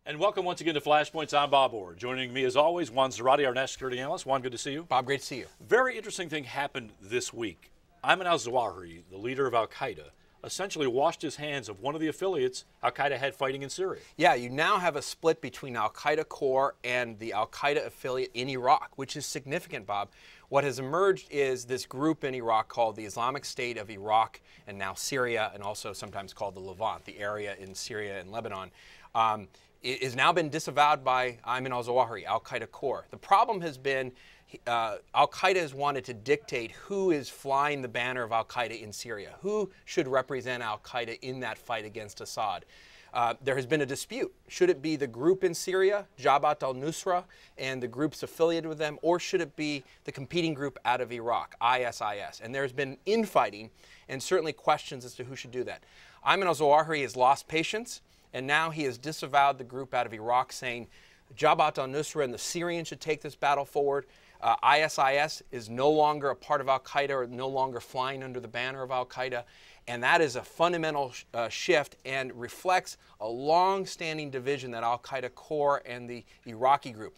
And welcome once again to Flashpoints. I'm Bob Orr. Joining me as always, Juan Zarate, our national security analyst. Juan, good to see you. Bob, great to see you. Very interesting thing happened this week. Ayman al-Zawahiri, the leader of al-Qaeda, essentially washed his hands of one of the affiliates al-Qaeda had fighting in Syria. Yeah, you now have a split between al-Qaeda core and the al-Qaeda affiliate in Iraq, which is significant, Bob. What has emerged is this group in Iraq called the Islamic State of Iraq and now Syria, and also sometimes called the Levant, the area in Syria and Lebanon. It has now been disavowed by Ayman al-Zawahiri, al-Qaeda core. The problem has been al-Qaeda has wanted to dictate who is flying the banner of al-Qaeda in Syria, who should represent al-Qaeda in that fight against Assad. There has been a dispute. Should it be the group in Syria, Jabhat al-Nusra, and the groups affiliated with them, or should it be the competing group out of Iraq, ISIS? And there's been infighting and certainly questions as to who should do that. Ayman al-Zawahiri has lost patience, and now he has disavowed the group out of Iraq, saying Jabhat al-Nusra and the Syrians should take this battle forward. ISIS is no longer a part of al-Qaeda or no longer flying under the banner of al-Qaeda. And that is a fundamental shift and reflects a long-standing division that al-Qaeda core and the Iraqi group,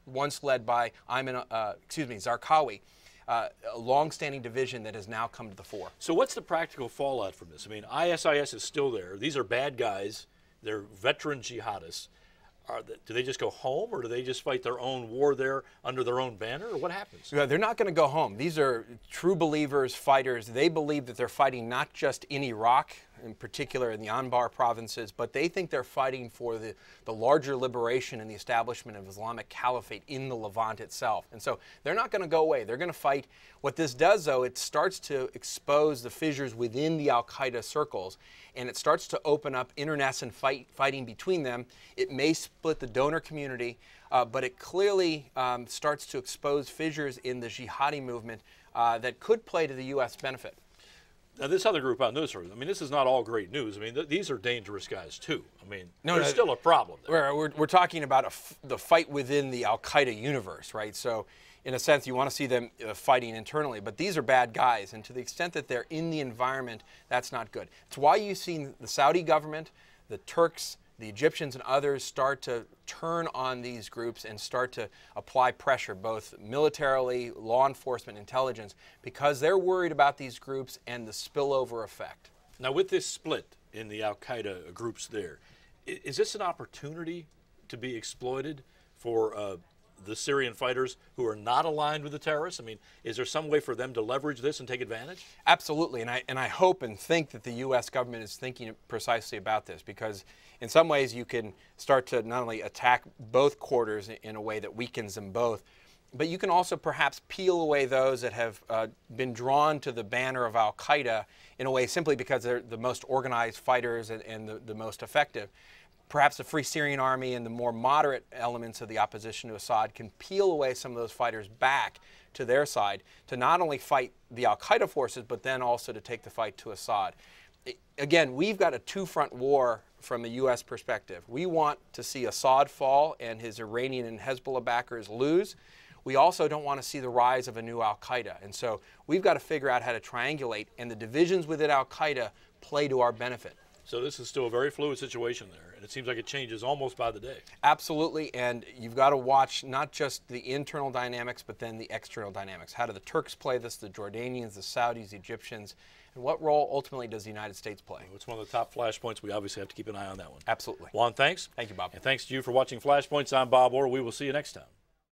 once led by Zarqawi, a long-standing division that has now come to the fore. So what's the practical fallout from this? I mean, ISIS is still there. These are bad guys. They're veteran jihadists. Do they just go home, or do they just fight their own war there under their own banner, or what happens? Yeah, they're not going to go home. These are true believers, fighters. They believe that they're fighting not just in Iraq, in particular in the Anbar provinces, but they think they're fighting for the larger liberation and the establishment of Islamic Caliphate in the Levant itself. And so they're not going to go away. They're going to fight. What this does, though, it starts to expose the fissures within the al-Qaeda circles, and it starts to open up internecine fighting between them. It may split the donor community, but it clearly starts to expose fissures in the jihadi movement that could play to the U.S. benefit. Now, this other group out Nusra, I mean, this is not all great news. I mean, these are dangerous guys, too. I mean, there's still a problem there. We're talking about the fight within the al-Qaeda universe, right? So, in a sense, you want to see them fighting internally, but these are bad guys, and to the extent that they're in the environment, that's not good. It's why you've seen the Saudi government, the Turks, the Egyptians and others start to turn on these groups and start to apply pressure, both militarily, law enforcement, intelligence, because they're worried about these groups and the spillover effect. Now, with this split in the al-Qaeda groups there, is this an opportunity to be exploited for the Syrian fighters who are not aligned with the terrorists? I mean, is there some way for them to leverage this and take advantage? Absolutely, and I hope and think that the U.S. government is thinking precisely about this, because in some ways you can start to not only attack both quarters in a way that weakens them both, but you can also perhaps peel away those that have been drawn to the banner of al-Qaeda in a way simply because they're the most organized fighters and the most effective. Perhaps the Free Syrian Army and the more moderate elements of the opposition to Assad can peel away some of those fighters back to their side to not only fight the al-Qaeda forces, but then also to take the fight to Assad. Again, we've got a two-front war from the U.S. perspective. We want to see Assad fall and his Iranian and Hezbollah backers lose. We also don't want to see the rise of a new al-Qaeda. And so we've got to figure out how to triangulate, and the divisions within al-Qaeda play to our benefit. So this is still a very fluid situation there, and it seems like it changes almost by the day. Absolutely, and you've got to watch not just the internal dynamics, but then the external dynamics. How do the Turks play this, the Jordanians, the Saudis, the Egyptians, and what role ultimately does the United States play? It's one of the top flashpoints. We obviously have to keep an eye on that one. Absolutely. Juan, thanks. Thank you, Bob. And thanks to you for watching Flashpoints. I'm Bob Orr. We will see you next time.